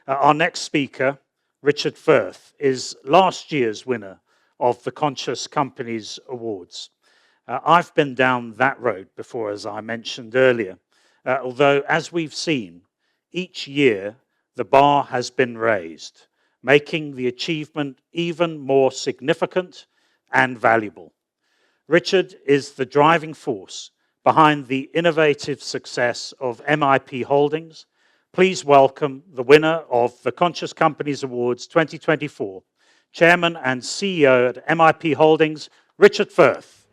Our next speaker, Richard Firth, is last year's winner of the Conscious Companies Awards. I've been down that road before, as I mentioned earlier, although, as we've seen, each year the bar has been raised, making the achievement even more significant and valuable. Richard is the driving force behind the innovative success of MIP Holdings. Please welcome the winner of the Conscious Companies Awards 2024, Chairman and CEO at MIP Holdings, Richard Firth.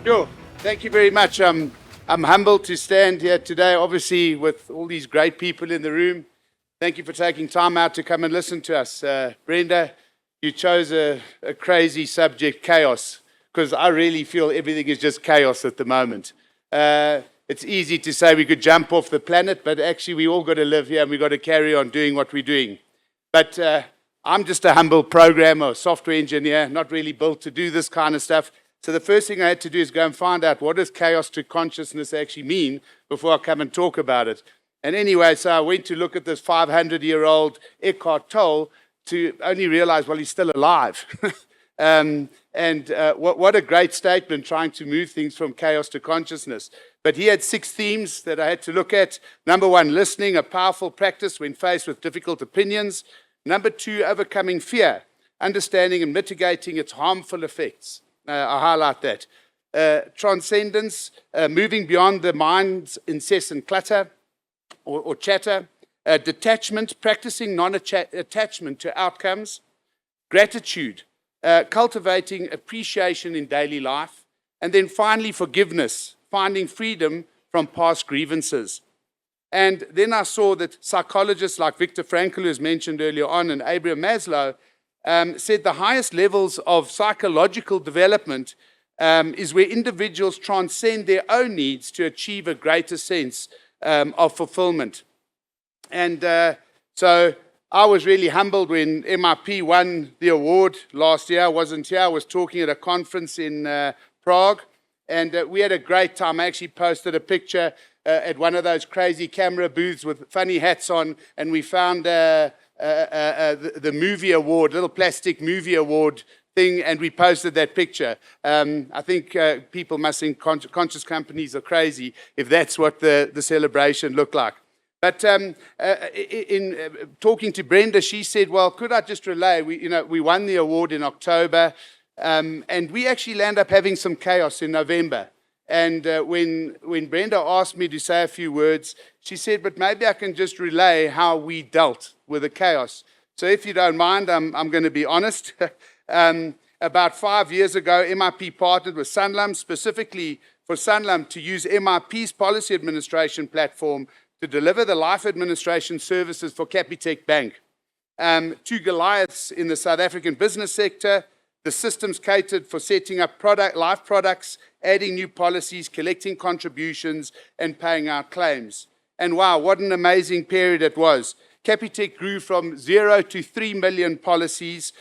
Sure. Thank you very much. I'm humbled to stand here today, obviously, with all these great people in the room. Thank you for taking time out to come and listen to us. Brenda, you chose a crazy subject, chaos, because I really feel everything is just chaos at the moment. It's easy to say we could jump off the planet, but actually we all got to live here and we got to carry on doing what we're doing. But I'm just a humble programmer, software engineer, not really built to do this kind of stuff. So the first thing I had to do is go and find out what does chaos to consciousness actually mean before I come and talk about it. And anyway, so I went to look at this 500-year-old Eckhart Tolle to only realize, well, he's still alive. What a great statement, trying to move things from chaos to consciousness. But he had 6 themes that I had to look at. Number 1, listening, a powerful practice when faced with difficult opinions. Number 2, overcoming fear, understanding and mitigating its harmful effects. I highlight that. Transcendence, moving beyond the mind's incessant clutter or chatter. Detachment, practicing non-attachment to outcomes. Gratitude, cultivating appreciation in daily life. And then finally, forgiveness, finding freedom from past grievances. And then I saw that psychologists like Viktor Frankl, who was mentioned earlier on, and Abraham Maslow, said the highest levels of psychological development is where individuals transcend their own needs to achieve a greater sense of fulfillment. And so I was really humbled when MIP won the award last year. I wasn't here. I was talking at a conference in Prague, and we had a great time. I actually posted a picture at one of those crazy camera booths with funny hats on, and we found the movie award, little plastic movie award thing, and we posted that picture. I think people must think conscious companies are crazy if that's what the celebration looked like. But in talking to Brenda, she said, well, could I just relay, we won the award in October, and we actually land up having some chaos in November. And when Brenda asked me to say a few words, she said, but maybe I can just relay how we dealt with the chaos. So if you don't mind, I'm going to be honest. About 5 years ago, MIP partnered with Sanlam, specifically for Sanlam to use MIP's policy administration platform to deliver the life administration services for Capitec Bank. 2 Goliaths in the South African business sector. The systems catered for setting up life products, adding new policies, collecting contributions, and paying out claims. And wow, what an amazing period it was. Capitec grew from 0 to 3 million policies.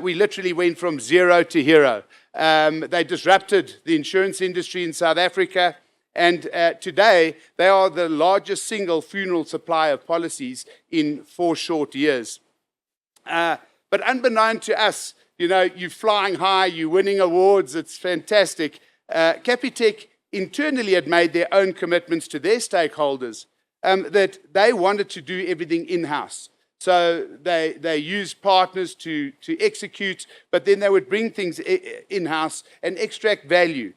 We literally went from 0 to hero. They disrupted the insurance industry in South Africa. And today, they are the largest single funeral supplier of policies in 4 short years. But unbeknown to us, you're flying high, you're winning awards, it's fantastic. Capitec internally had made their own commitments to their stakeholders that they wanted to do everything in-house. So they used partners to execute, but then they would bring things in-house and extract value.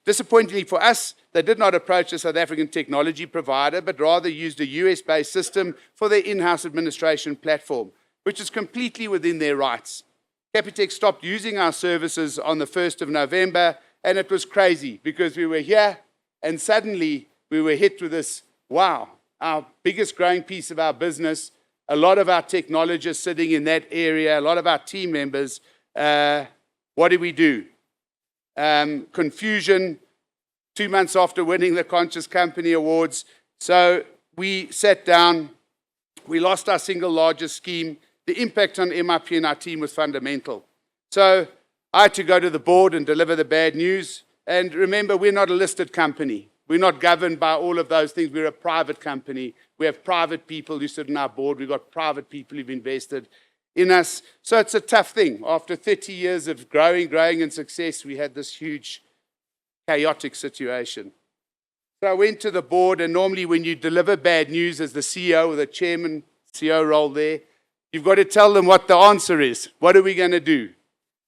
Disappointingly for us, they did not approach a South African technology provider, but rather used a US-based system for their in-house administration platform, which is completely within their rights. Capitec stopped using our services on the 1st of November, and it was crazy because we were here and suddenly we were hit with this, wow, our biggest growing piece of our business, a lot of our technologists sitting in that area, a lot of our team members, what do we do? Confusion, 2 months after winning the Conscious Company Awards. So we sat down, we lost our single largest scheme. The impact on MIP and our team was fundamental. So I had to go to the board and deliver the bad news. And remember, we're not a listed company. We're not governed by all of those things. We're a private company. We have private people who sit on our board. We've got private people who've invested in us. So it's a tough thing. After 30 years of growing and success, we had this huge, chaotic situation. So I went to the board, and normally when you deliver bad news as the CEO or the chairman, CEO role there, you've got to tell them what the answer is. What are we going to do?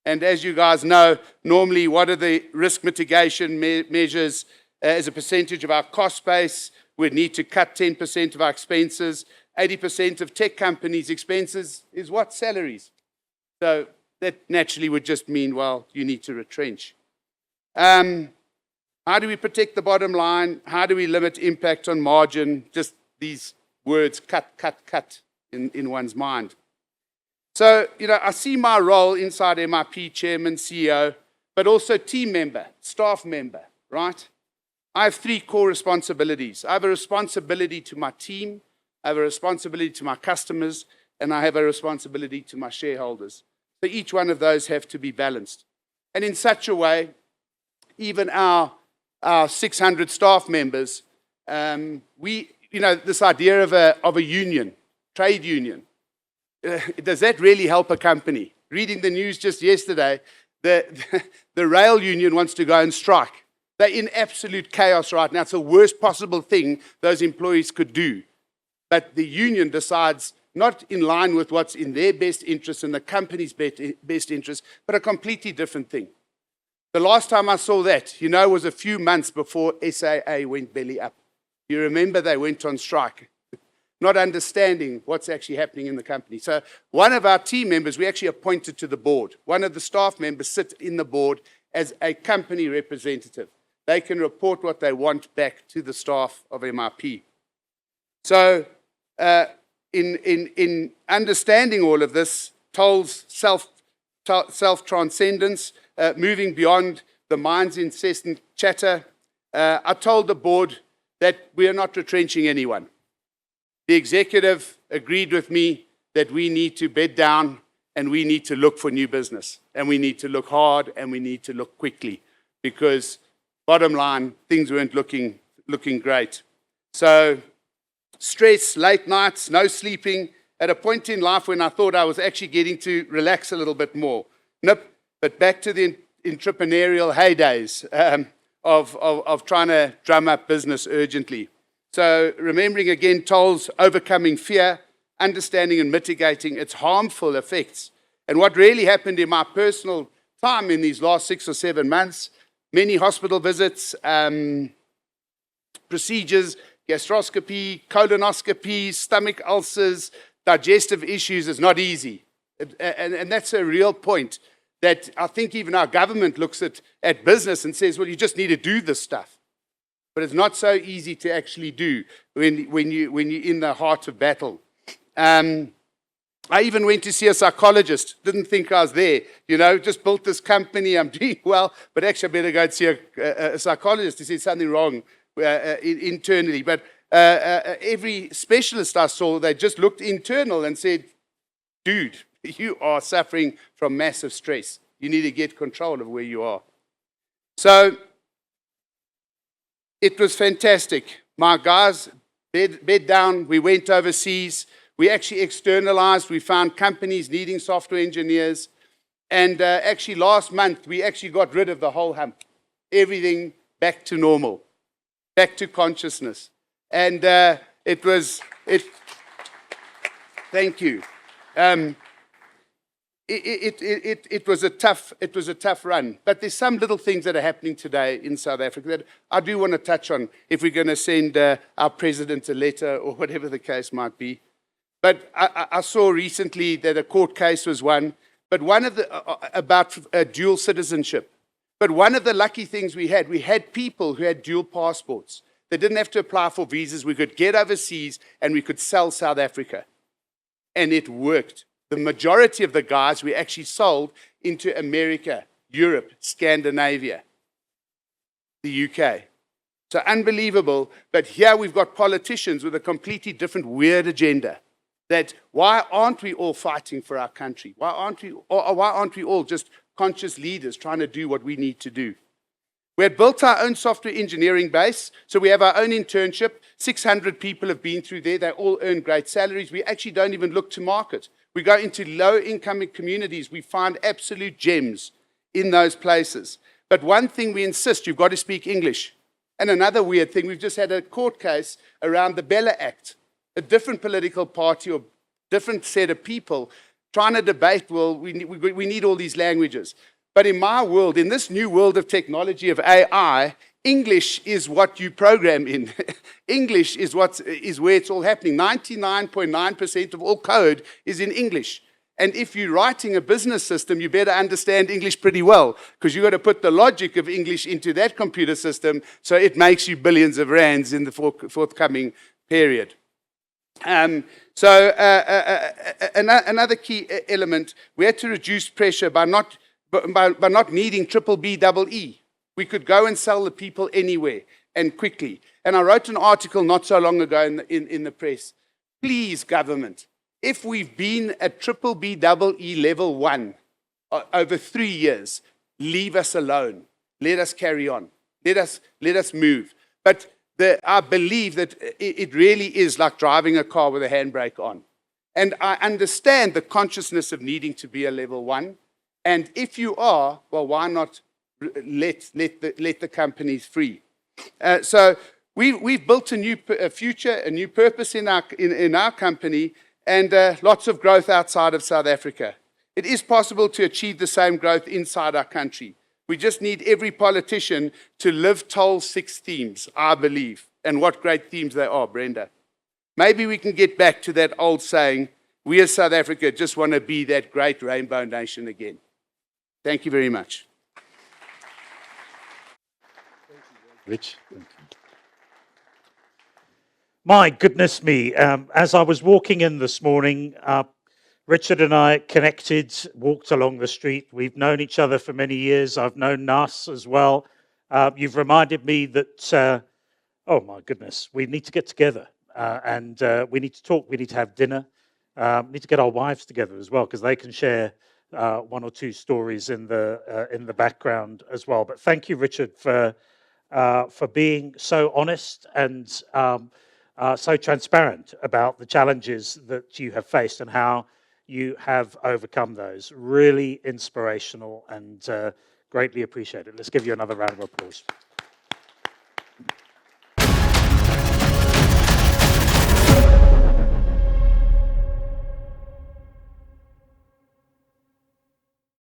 And as you guys know, normally what are the risk mitigation measures as a percentage of our cost base? We'd need to cut 10% of our expenses. 80% of tech companies' expenses is what? Salaries. So that naturally would just mean, well, you need to retrench. How do we protect the bottom line? How do we limit impact on margin? Just these words, cut in one's mind. So, I see my role inside MIP, chairman, CEO, but also team member, staff member, right? I have 3 core responsibilities. I have a responsibility to my team, I have a responsibility to my customers, and I have a responsibility to my shareholders. So each one of those have to be balanced. And in such a way, even our 600 staff members, this idea of a union, trade union, does that really help a company? Reading the news just yesterday, the rail union wants to go and strike. They're in absolute chaos right now. It's the worst possible thing those employees could do. But the union decides not in line with what's in their best interest and the company's best interest, but a completely different thing. The last time I saw that, was a few months before SAA went belly up. You remember they went on strike, not understanding what's actually happening in the company. So one of our team members, we actually appointed to the board. One of the staff members sits in the board as a company representative. They can report what they want back to the staff of MIP. So in understanding all of this, Toll's self-transcendence, moving beyond the mind's incessant chatter, I told the board that we are not retrenching anyone. The executive agreed with me that we need to bed down and we need to look for new business. And we need to look hard and we need to look quickly, because bottom line, things weren't looking great. So stress, late nights, no sleeping, at a point in life when I thought I was actually getting to relax a little bit more. Nope, but back to the entrepreneurial heydays of trying to drum up business urgently. So remembering again Toll's overcoming fear, understanding and mitigating its harmful effects. And what really happened in my personal time in these last 6 or 7 months, many hospital visits, procedures, gastroscopy, colonoscopy, stomach ulcers, digestive issues is not easy. And that's a real point that I think even our government looks at business and says, well, you just need to do this stuff. But it's not so easy to actually do when you're in the heart of battle. I even went to see a psychologist. Didn't think I was there. Just built this company. I'm doing well, but actually I better go and see a psychologist to see something wrong internally. But every specialist I saw, they just looked internal and said, dude, you are suffering from massive stress. You need to get control of where you are. So it was fantastic. My guys, bed down, we went overseas. We actually externalized. We found companies needing software engineers. And actually last month, we actually got rid of the whole hump. Everything back to normal, back to consciousness. And thank you. It was a tough run, but there's some little things that are happening today in South Africa that I do want to touch on if we're going to send our president a letter or whatever the case might be. But I saw recently that a court case was won, but one of the about dual citizenship. But one of the lucky things we had people who had dual passports. They didn't have to apply for visas. We could get overseas and we could sell South Africa, and it worked. The majority of the guys we actually sold into America, Europe, Scandinavia, the UK. So unbelievable. But here we've got politicians with a completely different weird agenda that why aren't we all fighting for our country? Why aren't we all just conscious leaders trying to do what we need to do? We had built our own software engineering base, so we have our own internship. 600 people have been through there. They all earn great salaries. We actually don't even look to market. We go into low-income communities. We find absolute gems in those places. But one thing we insist, you've got to speak English. And another weird thing, we've just had a court case around the Bella Act. A different political party or different set of people trying to debate, well, we need all these languages. But in my world, in this new world of technology, of AI, English is what you program in. English is where it's all happening. 99.9% of all code is in English. And if you're writing a business system, you better understand English pretty well, because you've got to put the logic of English into that computer system so it makes you billions of rands in the forthcoming period. Another key element, we had to reduce pressure by not needing triple B double E. We could go and sell the people anywhere and quickly. And I wrote an article not so long ago in the press. Please, government, if we've been at triple B double E level 1 over 3 years, leave us alone. Let us carry on. Let us move. But I believe that it really is like driving a car with a handbrake on. And I understand the consciousness of needing to be a level 1. And if you are, well, why not let the companies free? So we've built a new future, a new purpose in our company, and lots of growth outside of South Africa. It is possible to achieve the same growth inside our country. We just need every politician to live Toll's 6 themes, I believe. And what great themes they are, Brenda. Maybe we can get back to that old saying, we as South Africa just want to be that great rainbow nation again. Thank you very much. Rich, thank you. My goodness me, as I was walking in this morning, Richard and I connected, walked along the street. We've known each other for many years. I've known Nas as well. You've reminded me that, oh my goodness, we need to get together and we need to talk. We need to have dinner. We need to get our wives together as well, because they can share 1 or 2 stories in the background as well. But thank you, Richard, for being so honest and so transparent about the challenges that you have faced and how you have overcome those. Really inspirational and greatly appreciated. Let's give you another round of applause.